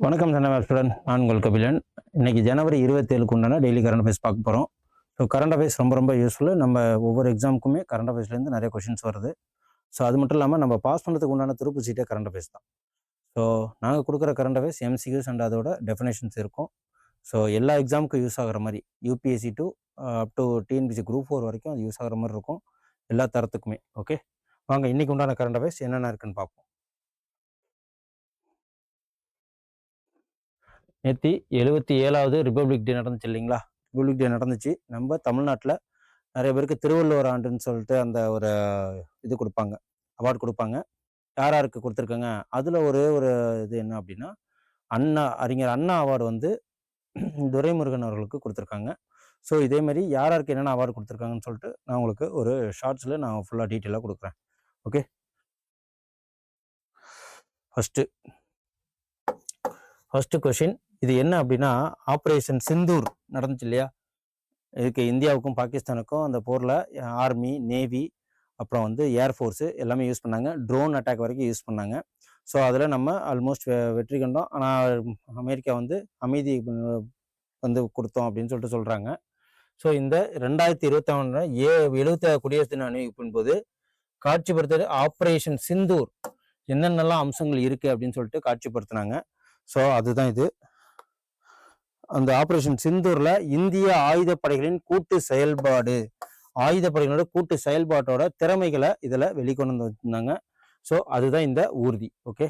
வணக்கம் ஸ்டூடெண்ட், நான் உங்கள் கபிலன். இன்னைக்கு ஜனவரி 27க்கு உண்டான டெய்லி கரண்ட் அஃபேர்ஸ் பார்க்க போகிறோம். ஸோ கரண்ட் அஃபேர்ஸ் ரொம்ப யூஸ்ஃபுல்லு. நம்ம ஒவ்வொரு எக்ஸாமுக்குமே கரண்ட் அஃபேர்ஸ்லேருந்து நிறைய கொஷின்ஸ் வருது. ஸோ அது மட்டும் இல்லாமல் நம்ம பாஸ் பண்ணுறதுக்கு உண்டான திருப்பு சீட்டே கரண்ட் அஃபேர்ஸ் தான். ஸோ நாங்கள் கொடுக்குற கரண்ட் அஃபேர்ஸ் எம்சிக்யூஸ் அண்ட் அதோட டெஃபினேஷன்ஸ் இருக்கும். ஸோ எல்லா எக்ஸாமுக்கும் யூஸ் ஆகிற மாதிரி UPSC to up to TNPSC group 4 வரைக்கும் அது யூஸ் ஆகிற மாதிரி இருக்கும், எல்லா தரத்துக்குமே. ஓகே, வாங்க இன்னைக்கு உண்டான கரண்ட் அஃபேர்ஸ் என்னென்ன இருக்குன்னு பார்ப்போம். நேற்று 77வது ரிப்பப்ளிக் டே நடந்துச்சு இல்லைங்களா? ரிப்பப்ளிக் டே நடந்துச்சு. நம்ம தமிழ்நாட்டில் நிறைய பேருக்கு திருவள்ளுவர் ஆண்டுன்னு சொல்லிட்டு அந்த ஒரு இது கொடுப்பாங்க, அவார்டு கொடுப்பாங்க. யார் யாருக்கு கொடுத்துருக்காங்க, அதில் ஒரு இது என்ன அப்படின்னா, அறிஞர் அண்ணா அவார்டு வந்து துரைமுருகன் அவர்களுக்கு கொடுத்துருக்காங்க. ஸோ இதேமாரி யார் யாருக்கு என்னென்ன அவார்டு கொடுத்துருக்காங்கன்னு சொல்லிட்டு நான் உங்களுக்கு ஒரு ஷார்ட்ஸில் நான் ஃபுல்லாக டீட்டெயிலாக கொடுக்குறேன். ஓகே, ஃபஸ்ட்டு கொஷின் இது என்ன அப்படின்னா, ஆப்ரேஷன் சிந்தூர் நடந்துச்சு இல்லையா? இதுக்கு இந்தியாவுக்கும் பாகிஸ்தானுக்கும் அந்த போரில் ஆர்மி, நேவி, அப்புறம் வந்து ஏர்ஃபோர்ஸு எல்லாமே யூஸ் பண்ணாங்க. ட்ரோன் அட்டாக் வரைக்கும் யூஸ் பண்ணாங்க. ஸோ அதில் நம்ம ஆல்மோஸ்ட் வெற்றி கண்டோம். ஆனால் அமெரிக்கா வந்து அமைதி வந்து கொடுத்தோம் அப்படின்னு சொல்லிட்டு சொல்கிறாங்க. ஸோ இந்த 2021 70வது குடியரசு தின அணிவிப்பின் போது காட்சிப்படுத்துறது ஆப்ரேஷன் சிந்தூர் என்னென்னலாம் அம்சங்கள் இருக்குது அப்படின்னு சொல்லிட்டு காட்சிப்படுத்தினாங்க. ஸோ அதுதான் இது. அந்த ஆப்ரேஷன் சிந்தூர்ல இந்திய ஆயுதப்படைகளின் கூட்டு செயல்பாடு, ஆயுதப்படைகளோட கூட்டு செயல்பாட்டோட திறமைகளை இதுல வெளிக்கொண்டு வந்திருந்தாங்க. ஸோ அதுதான் இந்த ஊர்தி. ஓகே,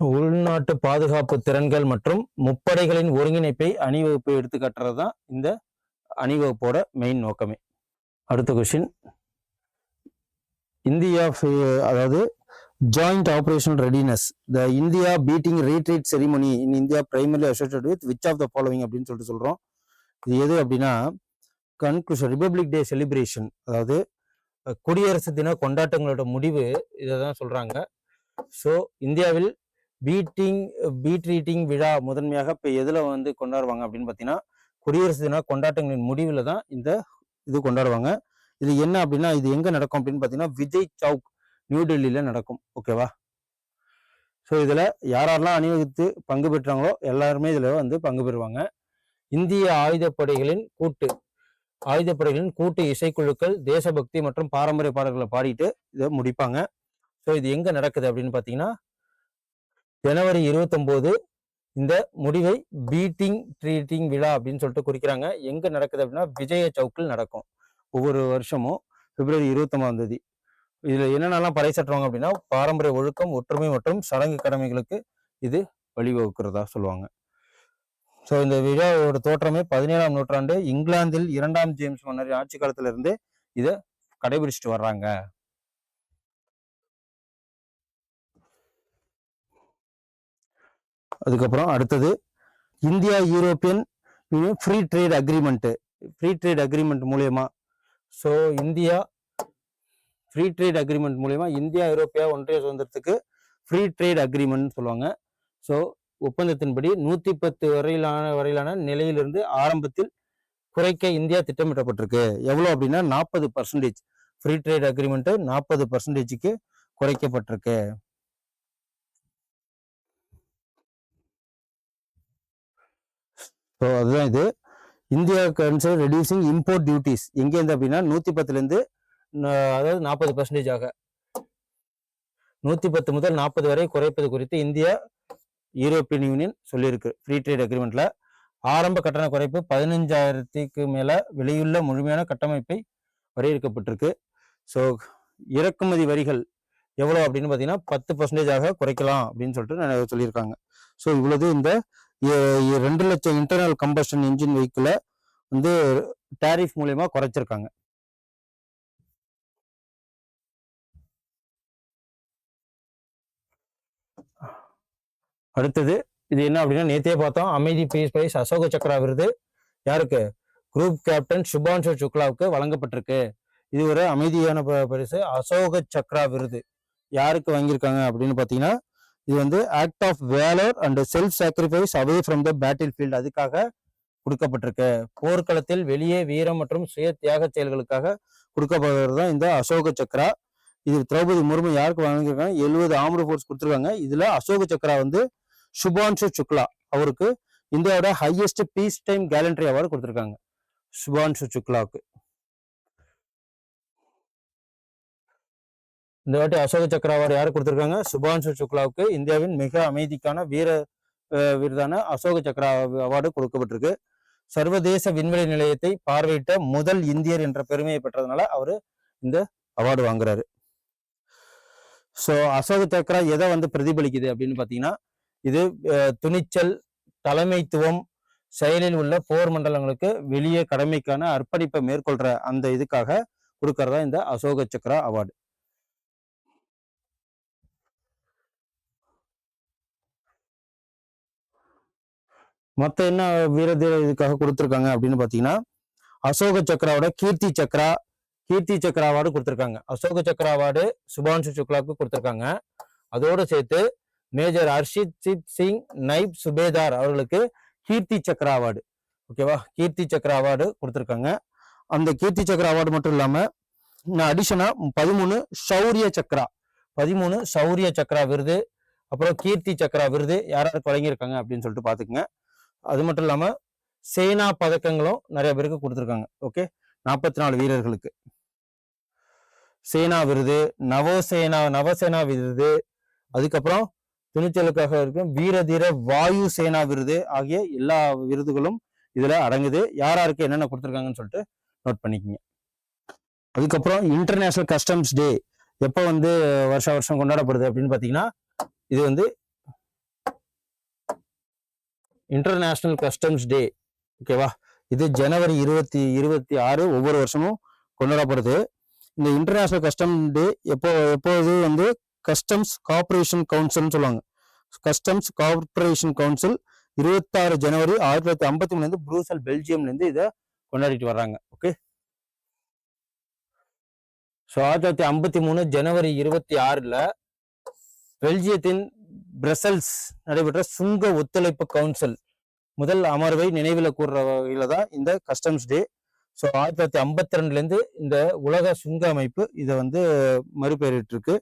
உள்நாட்டு பாதுகாப்பு திறன்கள் மற்றும் முப்படைகளின் ஒருங்கிணைப்பை அணிவகுப்பை எடுத்துக்காட்டுறது தான் இந்த அணிவகுப்போட மெயின் நோக்கமே. அடுத்த கொஸ்டின், இந்தியா அதாவது Joint Operational Readiness, the India beating retreat ceremony in India primarily associated with which of the following அப்படின்னு சொல்லிட்டு சொல்கிறோம். இது எது அப்படின்னா, கன்க்ளூஷன் ரிப்பப்ளிக் டே செலிப்ரேஷன், அதாவது குடியரசு தின கொண்டாட்டங்களோட முடிவு இதை தான் சொல்கிறாங்க. ஸோ இந்தியாவில் பீட்ரீட்டிங் விழா முதன்மையாக இப்போ எதில் வந்து கொண்டாடுவாங்க அப்படின்னு பார்த்தீங்கன்னா, குடியரசு தின கொண்டாட்டங்களின் முடிவில் தான் இந்த இது கொண்டாடுவாங்க. இது என்ன அப்படின்னா, இது எங்கே நடக்கும் அப்படின்னு பார்த்தீங்கன்னா, விஜய் சவுக், நியூ டெல்லியில் நடக்கும். ஓகேவா? ஸோ இதில் யாரெல்லாம் அணிவகுத்து பங்கு பெற்றாங்களோ எல்லாருமே இதில் வந்து பங்கு பெறுவாங்க. இந்திய ஆயுதப்படைகளின் கூட்டு இசைக்குழுக்கள் தேசபக்தி மற்றும் பாரம்பரிய பாடல்களை பாடிட்டு இதை முடிப்பாங்க. ஸோ இது எங்கே நடக்குது அப்படின்னு பார்த்தீங்கன்னா, ஜனவரி 29 இந்த முடிவை ட்ரீட்டிங் விழா அப்படின்னு சொல்லிட்டு குறிக்கிறாங்க. எங்கே நடக்குது அப்படின்னா, விஜய சவுக்கில் நடக்கும். ஒவ்வொரு வருஷமும் பிப்ரவரி 29 இதில் என்னென்னலாம் பறைசாற்றுவாங்க அப்படின்னா, பாரம்பரிய ஒழுக்கம், ஒற்றுமை மற்றும் சடங்கு கடமைகளுக்கு இது வழிவகுக்கிறதா சொல்லுவாங்க. ஸோ இந்த விழாவோட தோற்றமே 17ஆம் நூற்றாண்டு இங்கிலாந்தில் 2ஆம் ஜேம்ஸ் மன்னர் ஆட்சி காலத்துல இருந்து இதை கடைபிடிச்சிட்டு வர்றாங்க. அதுக்கப்புறம் அடுத்தது, India European free trade agreement மூலியமா, so India free trade agreement மூலயமா இந்தியா ஐரோப்பியா ஒன்றிய சுதந்திரத்துக்கு ஃப்ரீ ட்ரேட் அக்ரிமெண்ட் சொல்லுவாங்க. ஸோ ஒப்பந்தத்தின்படி 110 வரையிலான நிலையிலிருந்து ஆரம்பத்தில் குறைக்க இந்தியா திட்டமிட்டப்பட்டிருக்கு. எவ்வளோ அப்படின்னா 40%. ஃப்ரீ ட்ரேட் அக்ரிமெண்ட் 40%க்கு குறைக்கப்பட்டிருக்கு. ஸோ அதுதான் இது. India consider reducing import duties எங்கேருந்து அப்படின்னா 110லேருந்து, அதாவது 40%ஆக 110 முதல் 40 வரை குறைப்பது குறித்து இந்தியா யூரோப்பியன் யூனியன் சொல்லியிருக்கு. ஃப்ரீ ட்ரேட் அக்ரிமெண்ட்ல ஆரம்ப கட்டண குறைப்பு 15,000க்கு மேல விலையுள்ள முழுமையான கட்டமைப்பை வரையறுக்கப்பட்டிருக்கு. ஸோ இறக்குமதி வரிகள் எவ்வளோ அப்படின்னு பார்த்தீங்கன்னா 10%ஆக குறைக்கலாம் அப்படின்னு சொல்லிட்டு சொல்லியிருக்காங்க. ஸோ இவ்வளவு இந்த 2 லட்சம் இன்டர்னல் கம்பஷன் இன்ஜின் வெஹிக்கிளை வந்து டாரிஃப் மூலயமா குறைச்சிருக்காங்க. அடுத்தது இது என்ன அப்படின்னா, நேத்தே பார்த்தோம், அமைதி பீஸ் பிரைஸ் அசோக சக்ரா விருது யாருக்கு? குரூப் கேப்டன் சுபான்ஷு சுக்லாவுக்கு வழங்கப்பட்டிருக்கு. இது ஒரு அமைதியான பரிசு. அசோக சக்ரா விருது யாருக்கு வாங்கியிருக்காங்க அப்படின்னு பார்த்தீங்கன்னா, இது வந்து act of valour and self sacrifice away from the battlefield, அதுக்காக கொடுக்கப்பட்டிருக்கு. போர்க்களத்தில் வெளியே வீரம் மற்றும் சுய தியாக செயல்களுக்காக கொடுக்கப்படுறது தான் இந்த அசோக சக்ரா. இது திரௌபதி முர்மு யாருக்கு வழங்கியிருக்காங்க? 70 ஆர்ம்டு ஃபோர்ஸ் கொடுத்துருக்காங்க. இதுல அசோக சக்ரா வந்து சுபான்ஷு சுக்லா அவருக்கு இந்தியாவோட highest piece time gallantry award கொடுத்துருக்காங்க சுபான்ஷு சுக்லாவுக்கு. இந்த வாட்டி அசோக சக்ரா அவார்டு யாருக்கு கொடுத்துருக்காங்க? சுபான்ஷு சுக்லாவுக்கு. இந்தியாவின் மிக அமைதிக்கான விருதான அசோக சக்ரா அவார்டு கொடுக்கப்பட்டிருக்கு. சர்வதேச விண்வெளி நிலையத்தை பார்வையிட்ட முதல் இந்தியர் என்ற பெருமையை பெற்றதுனால அவரு இந்த அவார்டு வாங்குறாரு. ஸோ அசோக சக்ரா எதை வந்து பிரதிபலிக்குது அப்படின்னு பார்த்தீங்கன்னா, இது துணிச்சல், தலைமைத்துவம், செயலில் உள்ள போர் மண்டலங்களுக்கு வெளியே கடமைக்கான அர்ப்பணிப்பை மேற்கொள்ற அந்த இதுக்காக கொடுக்கறதா இந்த அசோக சக்ரா அவார்டு. மற்ற என்ன வீரதீர இதுக்காக கொடுத்துருக்காங்க அப்படின்னு பார்த்தீங்கன்னா, அசோக சக்ராவோட கீர்த்தி சக்ரா அவார்டு கொடுத்துருக்காங்க. அசோக சக்ரா அவார்டு சுபான்ஷு சுக்லாவுக்கு கொடுத்துருக்காங்க. அதோடு சேர்த்து மேஜர் ஹர்ஷித் சிங் நைப் சுபேதார் அவர்களுக்கு கீர்த்தி சக்ரா அவார்டு, ஓகேவா, கீர்த்தி சக்ரா அவார்டு கொடுத்துருக்காங்க. அந்த கீர்த்தி சக்ரா அவார்டு மட்டும் இல்லாம அடிஷனா 13 சௌரிய சக்ரா விருது, அப்புறம் கீர்த்தி சக்ரா விருது யாராருக்கு வழங்கியிருக்காங்க அப்படின்னு சொல்லிட்டு பாத்துக்கோங்க. அது மட்டும் இல்லாம சேனா பதக்கங்களும் நிறைய பேருக்கு கொடுத்துருக்காங்க. ஓகே, 44 வீரர்களுக்கு சேனா விருது, நவசேனா விருது, அதுக்கப்புறம் துணிச்சலுக்காக இருக்கும் வீரதீர வாயு சேனா விருது ஆகிய எல்லா விருதுகளும் இதுல அடங்குது. யாராருக்கு என்னென்ன கொடுத்துருக்காங்கன்னு சொல்லிட்டு நோட் பண்ணிக்கோங்க. அதுக்கப்புறம் இன்டர்நேஷனல் கஸ்டம்ஸ் டே எப்போ வந்து வருஷம் கொண்டாடப்படுது அப்படின்னு பார்த்தீங்கன்னா, இது வந்து இன்டர்நேஷனல் கஸ்டம்ஸ் டே, ஓகேவா, இது ஜனவரி 26 ஒவ்வொரு வருஷமும் கொண்டாடப்படுது. இந்த இன்டர்நேஷனல் கஸ்டம் டே எப்போது வந்து கஸ்டம்ஸ் கார்பரேஷன் கவுன்சில்னு சொல்லுவாங்க. கஸ்டம்ஸ் கார்பரேஷன் கவுன்சில் 26 ஜனவரி 1953 ப்ரூசல் பெல்ஜியம்லேருந்து இதை கொண்டாடிட்டு வர்றாங்க. ஓகே, ஸோ 1953 ஜனவரி 26 பெல்ஜியத்தின் பிரசல்ஸ் நடைபெற்ற சுங்க ஒத்துழைப்பு கவுன்சில் முதல் அமர்வை நினைவில் கூறுற வகையில தான் இந்த கஸ்டம்ஸ் டே. ஸோ 1952 இந்த உலக சுங்க அமைப்பு இதை வந்து மறுபெயரிட்டு இருக்கு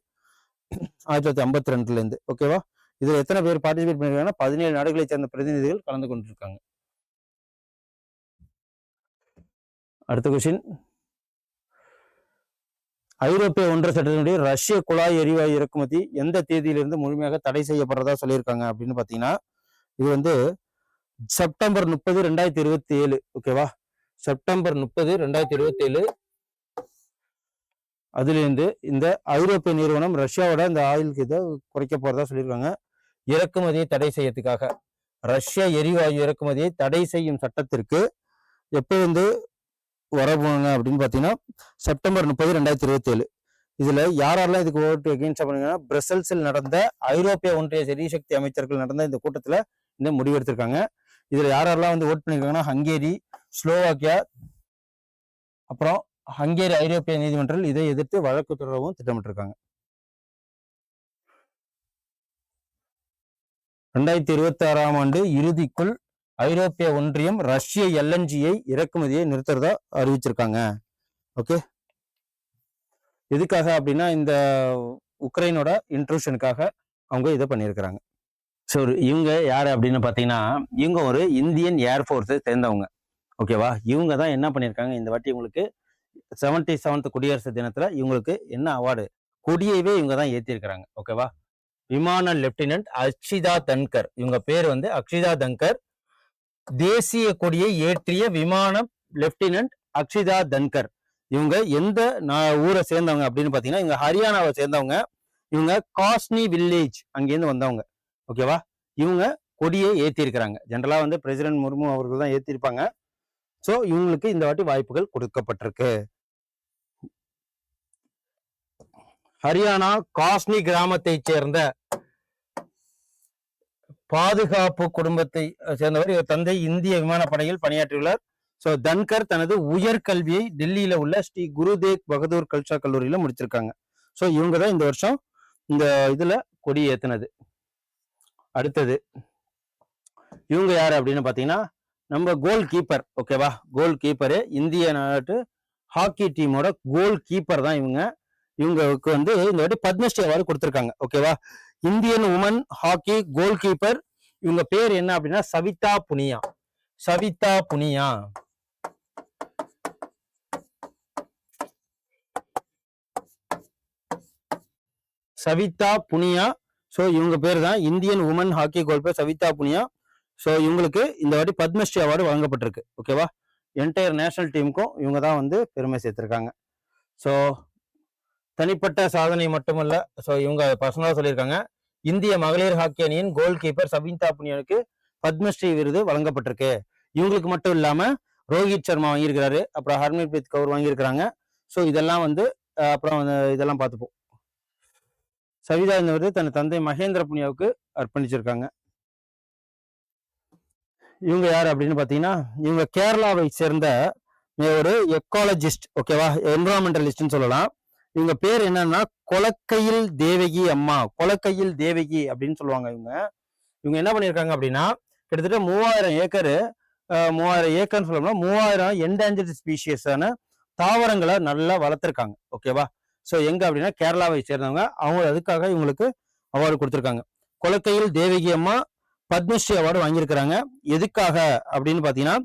1952. ஓகேவா, இதுல எத்தனை பேர் பார்ட்டிசிபேட் பண்ணிருக்காங்கன்னா 17 நாடுகளை சேர்ந்த பிரதிநிதிகள் கலந்து கொண்டிருக்காங்க. அடுத்த கொஸ்டின், ஐரோப்பிய ஒன்றிய சட்டத்தினுடைய ரஷ்ய குழாய் எரிவாயு இறக்குமதி எந்த தேதியிலிருந்து முழுமையாக தடை செய்யப்படுறதா சொல்லியிருக்காங்க அப்படின்னு பாத்தீங்கன்னா, இது வந்து செப்டம்பர் 30, 2027. ஓகேவா, செப்டம்பர் 30, 2027 அதுலேருந்து இந்த ஐரோப்பிய நிறுவனம் ரஷ்யாவோட இந்த ஆயிலுக்கு இதை குறைக்க போறதா சொல்லியிருக்காங்க. இறக்குமதியை தடை செய்யறதுக்காக ரஷ்ய எரிவாயு இறக்குமதியை தடை செய்யும் சட்டத்திற்கு எப்போ வந்து வரப்போனாங்க அப்படின்னு பார்த்தீங்கன்னா, செப்டம்பர் 30, 2027. இதுல யாரெல்லாம் இதுக்கு ஓட்டு எகெயின்ஸ்டா பண்ணீங்கன்னா, பிரசல்ஸில் நடந்த ஐரோப்பிய ஒன்றிய எரிசக்தி அமைச்சர்கள் நடந்த இந்த கூட்டத்துல இந்த முடிவு எடுத்திருக்காங்க. இதுல யாரெல்லாம் வந்து ஓட் பண்ணிருக்காங்கன்னா, ஹங்கேரி, ஸ்லோவாக்கியா, அப்புறம் ஹங்கேரி ஐரோப்பிய நீதிமன்றத்தில் இதை எதிர்த்து வழக்கு தொடரவும் திட்டமிட்டிருக்காங்க. 2026ஆம் ஆண்டு இறுதிக்குள் ஐரோப்பிய ஒன்றியம் ரஷ்ய எல்என்ஜியை இறக்குமதியை நிறுத்துறதா அறிவிச்சிருக்காங்க. ஓகே, எதுக்காக அப்படின்னா இந்த உக்ரைனோட இன்ட்ரூஷனுக்காக அவங்க இதை பண்ணியிருக்கிறாங்க. ஸோ இவங்க யாரு அப்படின்னு பார்த்தீங்கன்னா, இவங்க ஒரு இந்தியன் ஏர்ஃபோர்ஸை சேர்ந்தவங்க. ஓகேவா, இவங்க தான் என்ன பண்ணியிருக்காங்க இந்த வாட்டி இவங்களுக்கு 77th குடியரசு தினத்துல இவங்களுக்கு என்ன அவார்டு, கொடியவே இவங்க தான் ஏற்றிருக்கிறாங்க. ஓகேவா, விமான லெப்டினன்ட் அக்ஷிதா தன்கர், இவங்க பேர் வந்து அக்ஷிதா தன்கர். தேசிய கொடியை ஏற்றிய விமான லெப்டினன்ட் அக்ஷிதா தன்கர். இவங்க எந்த ஊரை சேர்ந்தவங்க அப்படின்னு பாத்தீங்கன்னா, இவங்க ஹரியானாவை சேர்ந்தவங்க. இவங்க காஸ்னி வில்லேஜ் அங்கேருந்து வந்தவங்க. ஓகேவா, இவங்க கொடியை ஏற்றி இருக்கிறாங்க. ஜென்ரலா வந்து பிரசிடென்ட் முர்மு அவர்கள் தான் ஏற்றிருப்பாங்க. ஸோ இவங்களுக்கு இந்த வாட்டி வாய்ப்புகள் கொடுக்கப்பட்டிருக்கு. ஹரியானா காஸ்னி கிராமத்தை சேர்ந்த பாதுகாப்பு குடும்பத்தை சேர்ந்தவர். இவர் தந்தை இந்திய விமானப்படையில் பணியாற்றியுள்ளார். ஸோ தன்கர் தனது உயர்கல்வியை டெல்லியில உள்ள ஸ்ரீ குரு தேக் பகதூர் கல்ச்சா கல்லூரியில முடிச்சிருக்காங்க. ஸோ இவங்க தான் இந்த வருஷம் இந்த இதுல கொடி ஏத்துனது. அடுத்தது இவங்க யாரு அப்படின்னு பாத்தீங்கன்னா, நம்ம கோல் கீப்பர், ஓகேவா? கோல் கீப்பரு, இந்திய நாட்டு ஹாக்கி டீமோட கோல் கீப்பர் தான் இவங்க. இவங்களுக்கு வந்து இந்த வாட்டி பத்மஸ்ரீ அவார்டு கொடுத்துருக்காங்க, ஓகேவா? Indian woman hockey goalkeeper. இவங்க பேர் என்ன அப்படின்னா சவிதா புனியா. சவிதா புனியா. சவிதா புனியா. ஸோ இவங்க பேர் தான் Indian woman hockey goalkeeper Savita Punia. So இவங்களுக்கு இந்த வாட்டி பத்மஸ்ரீ அவார்டு வழங்கப்பட்டிருக்கு, ஓகேவா? என்டையர் நேஷனல் டீமுக்கும் இவங்க தான் வந்து பெருமை சேர்த்திருக்காங்க. ஸோ தனிப்பட்ட சாதனை மட்டுமல்ல, ஸோ இவங்க பர்சனலாக சொல்லியிருக்காங்க, இந்திய மகளிர் ஹாக்கி அணியின் கோல் கீப்பர் சவிதா புனியாவுக்கு பத்மஸ்ரீ விருது வழங்கப்பட்டிருக்கு. இவங்களுக்கு மட்டும் இல்லாம ரோஹித் சர்மா வாங்கியிருக்கிறாரு, அப்புறம் ஹர்மன்பிரீத் கவுர் வாங்கியிருக்கிறாங்க. ஸோ இதெல்லாம் வந்து அப்புறம் இதெல்லாம் பார்த்துப்போம். சவிதா இந்த விருது தன் தந்தை மகேந்திர புனியாவுக்கு அர்ப்பணிச்சிருக்காங்க. இவங்க யார் அப்படின்னு பார்த்தீங்கன்னா, இவங்க கேரளாவை சேர்ந்த ஒரு எக்காலஜிஸ்ட், ஓகேவா? என்விரான்மெண்டலிஸ்ட்னு சொல்லலாம். இவங்க பேர் என்னன்னா கொலக்கையில் தேவகி அம்மா. கொலக்கையில் தேவகி அப்படின்னு சொல்லுவாங்க. இவங்க என்ன பண்ணியிருக்காங்க அப்படின்னா, கிட்டத்தட்ட 3000 ஏக்கர் 3000 ஏக்கர்னு சொல்லணும்னா 3000 என்டேஞ்சர்ட் ஸ்பீஷியஸான தாவரங்களை நல்லா வளர்த்துருக்காங்க, ஓகேவா? ஸோ எங்க அப்படின்னா கேரளாவை சேர்ந்தவங்க. அவங்க அதுக்காக இவங்களுக்கு அவார்டு கொடுத்துருக்காங்க. கொலக்கையில் தேவகி அம்மா பத்மஸ்ரீ அவார்டு வாங்கியிருக்கிறாங்க. எதுக்காக அப்படின்னு பார்த்தீங்கன்னா,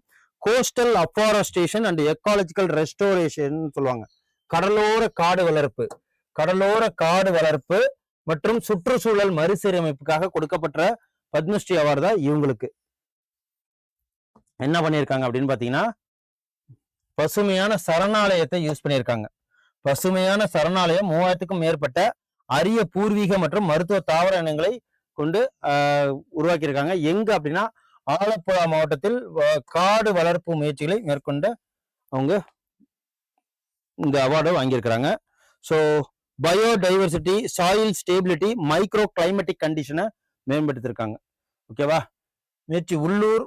coastal afforestation and ecological restoration சொல்லுவாங்க. கடலோர காடு வளர்ப்பு, கடலோர காடு வளர்ப்பு மற்றும் சுற்றுச்சூழல் மறுசீரமைப்புக்காக கொடுக்கப்பட்ட பத்மஸ்ரீ அவார்டு தான் இவங்களுக்கு. என்ன பண்ணியிருக்காங்க அப்படின்னு பார்த்தீங்கன்னா, பசுமையான சரணாலயத்தை யூஸ் பண்ணியிருக்காங்க. பசுமையான சரணாலயம் 3000க்கும் மேற்பட்ட அரிய பூர்வீக மற்றும் மருத்துவ தாவர இனங்களை கொண்டு உருவாக்கியிருக்காங்க. எங்க அப்படின்னா ஆலப்புழா மாவட்டத்தில் காடு வளர்ப்பு முயற்சிகளை மேற்கொண்ட அவங்க இந்த அவார்டை வாங்கியிருக்கிறாங்க. So biodiversity, soil stability, micro climatic கண்டிஷனை மேம்படுத்திருக்காங்க, ஓகேவா? முயற்சி உள்ளூர்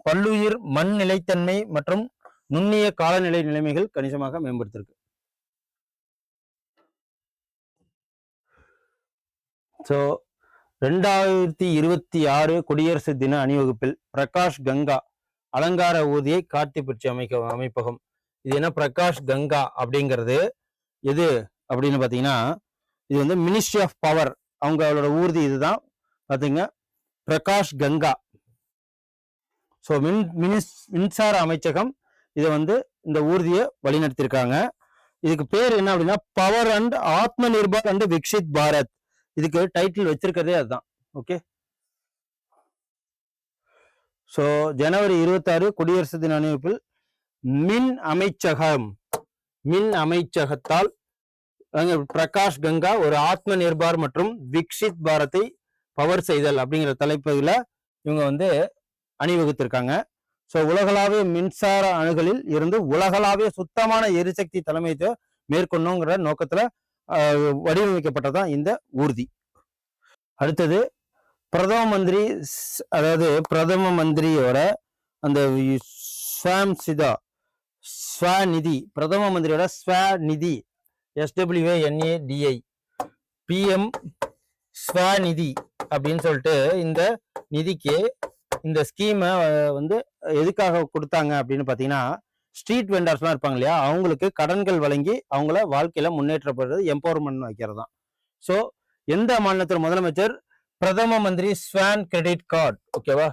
பல்லுயிர் மண் நிலைத்தன்மை மற்றும் நுண்ணிய காலநிலை நிலைமைகள் கணிசமாக மேம்படுத்திருக்கு. ஸோ 2026 குடியரசு தின அணிவகுப்பில் பிரகாஷ் கங்கா அலங்கார ஊர்தியை காட்டி பற்றி அமைப்பகம். இது என்ன பிரகாஷ் கங்கா அப்படிங்கிறது எது அப்படின்னு பார்த்தீங்கன்னா, இது வந்து மினிஸ்ட்ரி ஆஃப் பவர், அவங்களோட ஊர்தி இதுதான் பார்த்தீங்க, பிரகாஷ் கங்கா. ஸோ மின்சார அமைச்சகம் இதை வந்து இந்த ஊர்தியை வழிநடத்திருக்காங்க. இதுக்கு பேர் என்ன அப்படின்னா பவர் அண்ட் ஆத்ம நிர்பர் அண்ட் விக்ஷித் பாரத். இதுக்கு டைட்டில் வச்சிருக்கிறதே அதுதான், ஓகே? ஸோ ஜனவரி 26 குடியரசு தின அணிவகுப்பில் மின் அமைச்சகத்தால் பிரகாஷ் கங்கா ஒரு ஆத்ம நிர்பார் மற்றும் விக்ஷித் பாரத்தை பவர் செய்தல் அப்படிங்கிற தலைப்புல இவங்க வந்து அணிவகுத்திருக்காங்க. ஸோ உலகளாவிய மின்சார அணுகளில் இருந்து உலகளாவிய சுத்தமான எரிசக்தி தலைமையை மேற்கொள்ளுங்கிற நோக்கத்துல வடிவமைக்கப்பட்டதான் இந்த ஊர்தி. அடுத்தது பிரதம மந்திரி, அதாவது பிரதம மந்திரியோட அந்த ஸ்வநிதி, பிரதம மந்திரியோட ஸ்வநிதி SWNADI PM ஸ்வநிதி அப்படின்னு சொல்லிட்டு இந்த நிதிக்கு இந்த ஸ்கீமை வந்து எதுக்காக கொடுத்தாங்க அப்படின்னு பார்த்தீங்கன்னா, ஸ்ட்ரீட் வெண்டர்ஸ்லாம் இருப்பாங்க இல்லையா, அவங்களுக்கு கடன்கள் வழங்கி அவங்கள வாழ்க்கையில முன்னேற்றப்படுறது, எம்பவர்மெண்ட் வைக்கிறது தான். ஸோ எந்த மாநிலத்தில் முதலமைச்சர் பிரதம மந்திரி ஸ்வான் கிரெடிட் கார்டு, ஓகேவா?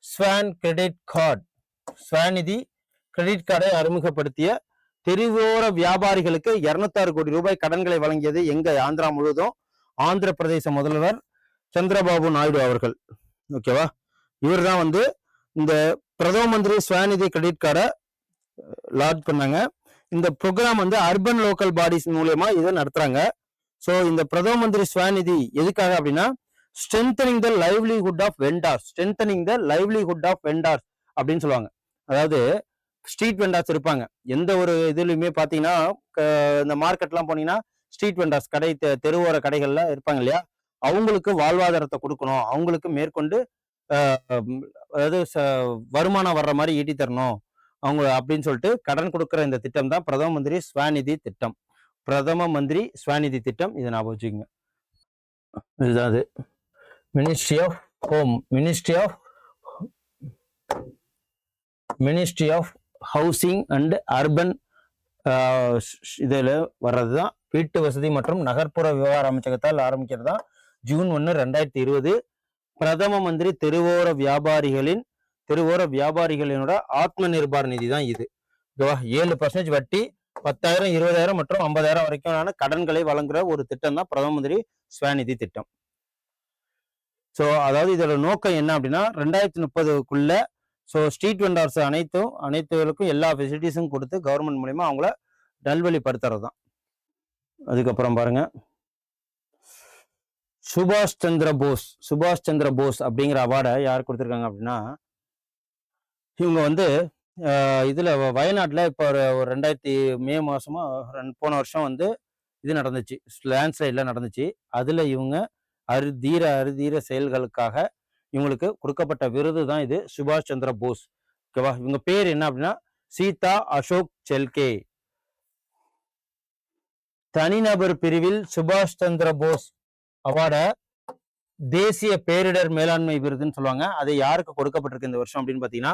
Swan credit card, Svanidhi credit கார்டை அறிமுகப்படுத்திய தெருவோர வியாபாரிகளுக்கு 206 கோடி ரூபாய் கடன்களை வழங்கியது எங்க ஆந்திரா முழுவதும் ஆந்திர பிரதேச முதல்வர் சந்திரபாபு நாயுடு அவர்கள், ஓகேவா? இவர் தான் வந்து இந்த பிரதம மந்திரி ஸ்வநிதி கிரெடிட் கார்டை லான்ச் பண்ணாங்க. இந்த ப்ரோக்ராம் வந்து அர்பன் லோக்கல் பாடிஸ் மூலமா இதை நடத்துறாங்க. ஸோ இந்த பிரதம மந்திரி ஸ்வநிதி எதுக்காக அப்படின்னா strengthening the livelihood of vendors, strengthening the livelihood of vendors அப்படின்னு சொல்லுவாங்க. அதாவது ஸ்ட்ரீட் வெண்டார்ஸ் இருப்பாங்க எந்த ஒரு இதுலையுமே பார்த்தீங்கன்னா, இந்த மார்க்கெட்லாம் போனீங்கன்னா ஸ்ட்ரீட் வெண்டார்ஸ் கடை, தெருவோர கடைகள்ல இருப்பாங்க இல்லையா, அவங்களுக்கு வாழ்வாதாரத்தை கொடுக்கணும், அவங்களுக்கு மேற்கொண்டு அதாவது வருமானம் வர்ற மாதிரி ஈட்டி தரணும் அவங்க அப்படின்னு சொல்லிட்டு கடன் கொடுக்குற இந்த திட்டம் தான் பிரதம மந்திரி ஸ்வநிதி திட்டம். பிரதம மந்திரி ஸ்வநிதி திட்டம், இதை ஞாபகம் வச்சுக்கோங்க. இதுதான் அது ministry of home, ministry of ministry of housing and urban இதில் வர்றது தான். வீட்டு வசதி மற்றும் நகர்ப்புற விவகார அமைச்சகத்தால் ஆரம்பிக்கிறது தான். ஜூன் 1, 2020. பிரதம மந்திரி தெருவோர வியாபாரிகளினோட ஆத்ம நிர்பார் நிதி தான் இது. ஓகேவா? 7% வட்டி, 10,000, 20,000 மற்றும் 50,000 வரைக்குமான கடன்களை வழங்குற ஒரு திட்டம் தான் பிரதம மந்திரி ஸ்வநிதி திட்டம். ஸோ அதாவது இதோட நோக்கம் என்ன அப்படின்னா 2030க்குள்ள ஸோ ஸ்ட்ரீட் வெண்டார்ஸ் அனைத்துகளுக்கும் எல்லா ஃபெசிலிட்டிஸும் கொடுத்து கவர்மெண்ட் மூலியமா அவங்கள நல்வழிப்படுத்துறது தான். அதுக்கப்புறம் பாருங்க, சுபாஷ் சந்திர போஸ் அப்படிங்கிற அவார்டை யார் கொடுத்துருக்காங்க அப்படின்னா, இவங்க வந்து இதுல வயநாட்டில் இப்போ ஒரு 2000 மே மாசமா போன வருஷம் வந்து இது நடந்துச்சு, லேண்ட்ஸ்லைட்ல நடந்துச்சு. அதுல இவங்க அறுதீர செயல்களுக்காக இவங்களுக்கு கொடுக்கப்பட்ட விருது தான் இது, சுபாஷ் சந்திர போஸ். ஓகேவா? இவங்க பேர் என்ன அப்படின்னா சீதா அசோக் செல்கே. தனிநபர் பிரிவில் சுபாஷ் சந்திர போஸ் அவார்டை தேசிய பேரிடர் மேலாண்மை விருதுன்னு சொல்லுவாங்க. அது யாருக்கு கொடுக்கப்பட்டிருக்கு இந்த வருஷம் அப்படின்னு பாத்தீங்கன்னா,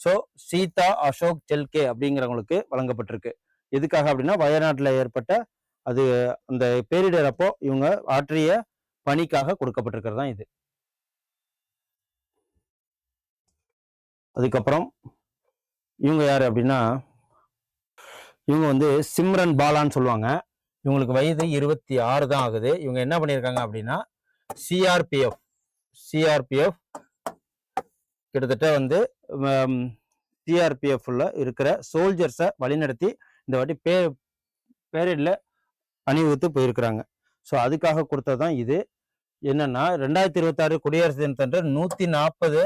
ஸோ சீதா அசோக் செல்கே அப்படிங்கிறவங்களுக்கு வழங்கப்பட்டிருக்கு. எதுக்காக அப்படின்னா வயநாட்டில் ஏற்பட்ட அந்த பேரிடர் அப்போ இவங்க ஆற்றிய பணிக்காக கொடுக்கப்பட்டிருக்கிறது தான் இது. அதுக்கப்புறம் இவங்க யாரு அப்படின்னா, இவங்க வந்து சிம்ரன் பாலான்னு சொல்லுவாங்க. இவங்களுக்கு வயது 26 தான் ஆகுது. இவங்க என்ன பண்ணியிருக்காங்க அப்படின்னா சிஆர்பிஎஃப் கிட்டத்தட்ட வந்து சிஆர்பிஎஃப்ல இருக்கிற சோல்ஜர்ஸை வழிநடத்தி இந்த வாட்டி பேரேட்ல அணிவகுத்து போயிருக்கிறாங்க. ஸோ அதுக்காக கொடுத்தது தான் இது. என்னன்னா 2026 குடியரசு தினத்தன்று 140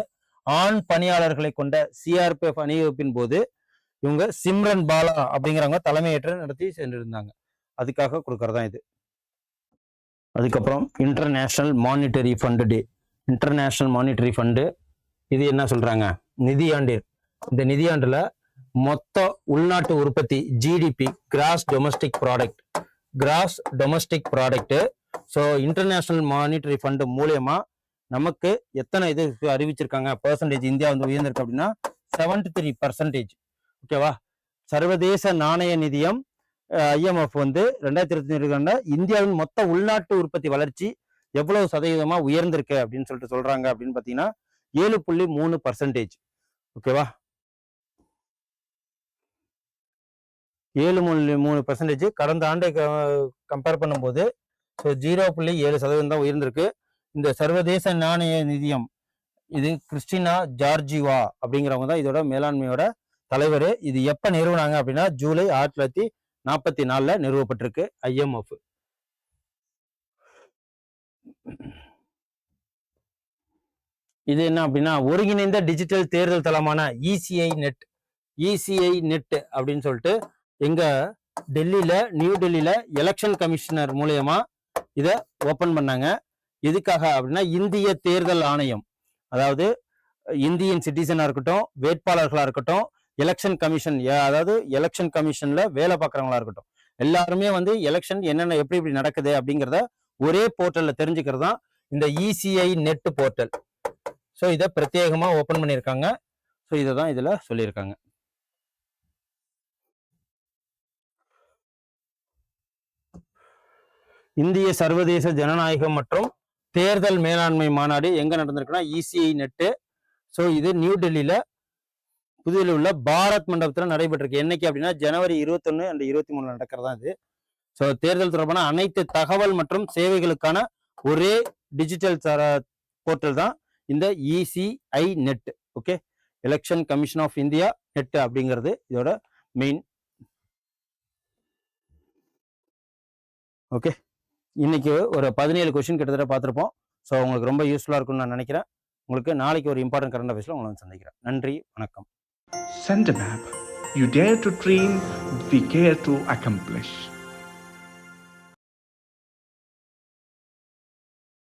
ஆண் பணியாளர்களை கொண்ட சிஆர்பிஎஃப் அணிவகுப்பின் போது இவங்க சிம்ரன் பாலா அப்படிங்கிறவங்க தலைமையேற்று நடத்தி சென்றிருந்தாங்க. அதுக்காக கொடுக்கறதா இது. அதுக்கப்புறம் இன்டர்நேஷனல் மானிட்டரி ஃபண்டு டே. இன்டர்நேஷனல் மானிட்டரி ஃபண்டு இது என்ன சொல்றாங்க, நிதியாண்டில் இந்த நிதியாண்டுல மொத்த உள்நாட்டு உற்பத்தி GDP gross domestic product so international monetary fund மூலியமா நமக்கு எத்தனை இது அறிவிச்சிருக்காங்க பெர்சன்டேஜ் இந்தியா வந்து உயர்ந்திருக்கு அப்படின்னா 73%. ஓகேவா? சர்வதேச நாணய நிதியம் IMF வந்து 2022 இந்தியாவின் மொத்த உள்நாட்டு உற்பத்தி வளர்ச்சி எவ்வளவு சதவீதமா உயர்ந்திருக்கு அப்படின்னு சொல்லிட்டு சொல்றாங்க அப்படின்னு பாத்தீங்கன்னா 7.3%. ஓகேவா? 7.3% கடந்த ஆண்டை கம்பேர் பண்ணும்போது 0.7% தான் உயர்ந்திருக்கு. இந்த சர்வதேச நாணய நிதியம் இது கிறிஸ்டினா ஜார்ஜிவா அப்படிங்கிறவங்க தான் இதோட மேலாண்மையோட தலைவர். இது எப்ப நிறுவனாங்க அப்படின்னா ஜூலை 1944 நிறுவப்பட்டிருக்கு IMF. இது என்ன அப்படின்னா ஒருங்கிணைந்த டிஜிட்டல் தேர்தல் தளமான ECI நெட் அப்படின்னு சொல்லிட்டு எங்க நியூ டெல்லியில எலெக்ஷன் கமிஷனர் மூலியமா இத ஓபன் பண்ணாங்க. எதுக்காக அப்படின்னா இந்திய தேர்தல் ஆணையம், அதாவது இந்தியன் சிட்டிசனா இருக்கட்டும், வேட்பாளர்களா இருக்கட்டும், எலெக்ஷன் கமிஷன்ல வேலை பார்க்கறவங்களா இருக்கட்டும், எல்லாருமே வந்து எலெக்ஷன் என்னென்ன எப்படி நடக்குது அப்படிங்கிறத ஒரே போர்ட்டல்ல தெரிஞ்சுக்கிறது தான் இந்த ECI நெட் போர்ட்டல். ஸோ இதை பிரத்யேகமா ஓபன் பண்ணியிருக்காங்க. ஸோ இதை தான் இதுல சொல்லியிருக்காங்க. இந்திய சர்வதேச ஜனநாயகம் மற்றும் தேர்தல் மேலாண்மை மாநாடு எங்க நடந்திருக்குன்னா ECI நெட். ஸோ இது நியூ டெல்லியில புதுதில்லியில் உள்ள பாரத் மண்டபத்தில் நடைபெற்றிருக்கு. என்னைக்கு அப்படின்னா ஜனவரி 21 and 23 நடக்கிறதா இது. ஸோ தேர்தல் தொடர்பான அனைத்து தகவல் மற்றும் சேவைகளுக்கான ஒரே டிஜிட்டல் போர்ட்டல் தான் இந்த ECI net. Okay, election commission of India net அப்படிங்கிறது இதோட மெயின். ஓகே, இன்னைக்கு ஒரு 17 கொஸ்டின் கிட்டத்தட்ட பார்த்துருப்போம். ஸோ உங்களுக்கு ரொம்ப யூஸ்ஃபுல்லாக இருக்கும்னு நான் நினைக்கிறேன். உங்களுக்கு நாளைக்கு ஒரு இம்பார்ட்டன்ட் கரண்ட் அஃபேர்ஸ்ல உங்களை சந்திக்கிறேன். நன்றி, வணக்கம். Send a map. You dare to dream, we care to accomplish.